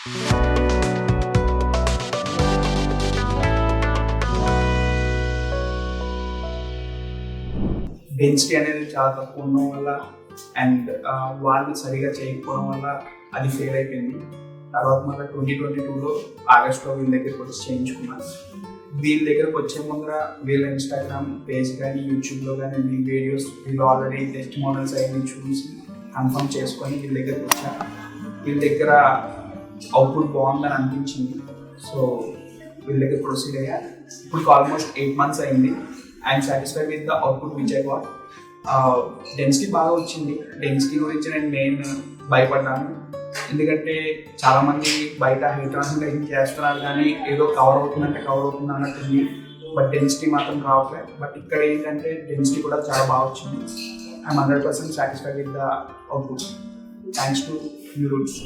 Density అనేది చాలా తక్కువ ఉండడం వల్ల అండ్ వాళ్ళు సరిగా చేయకపోవడం వల్ల అది ఫెయిల్ అయిపోయింది. తర్వాత మళ్ళీ 2022లో ఆగస్టులో వీళ్ళ దగ్గరికి వచ్చి చేయించుకున్నాను. వీళ్ళ దగ్గరకు వచ్చే ముందర వీళ్ళ ఇన్స్టాగ్రామ్ పేజ్ కానీ యూట్యూబ్లో కానీ మీ వీడియోస్ వీళ్ళు ఆల్రెడీ టెస్టిమోనియల్స్ అయ్యి చూసి కన్ఫర్మ్ చేసుకొని వీళ్ళ దగ్గరకు వచ్చాను. వీళ్ళ దగ్గర అవుట్పుట్ బాగుందని అనిపించింది. సో వీళ్ళ దగ్గర ప్రొసీడ్ అయ్యా. ఇప్పుడు ఆల్మోస్ట్ 8 months అయింది. I'm satisfied with the output which I got. Density బాగా వచ్చింది. డెన్సిటీ గురించి నేను మెయిన్ భయపడ్డాను. ఎందుకంటే చాలామంది బయట హెయిర్ ట్రాన్స్ప్లాంటేషన్ చేస్తున్నారు కానీ ఏదో కవర్ అవుతుంది అన్నట్టుంది. బట్ డెన్సిటీ మాత్రం రావట్లేదు. బట్ ఇక్కడ ఏంటంటే డెన్సిటీ కూడా చాలా బాగా వచ్చింది. I'm 100% satisfied with the output thanks to you roots.